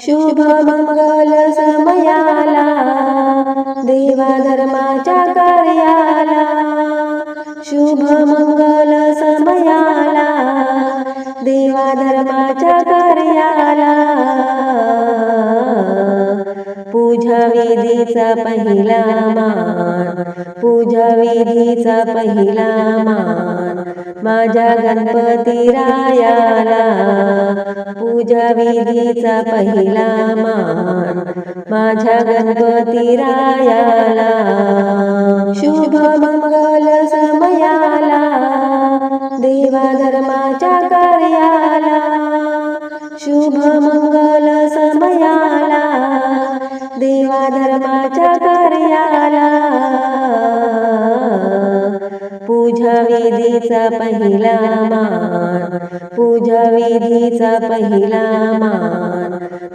शुभ मंगल समयाला देवा धर्माच्या कार्याला, शुभ मंगल समयाला देवा धर्माच्या कार्याला, पूजा विधीचा पहिला मान, पूजा विधीचा पहिला मान माझ्या गणपती रायाला, पूजा विधीचा पहिला मान माझ्या गणपती रायाला, शुभ मंगल समयाला देवा धर्माच्या कार्याला, शुभ मंगल समयाला देवा धर्माच्या कार्याला, पूजा विधीचा पहिला मान, पूजा विधीचा पहिला मान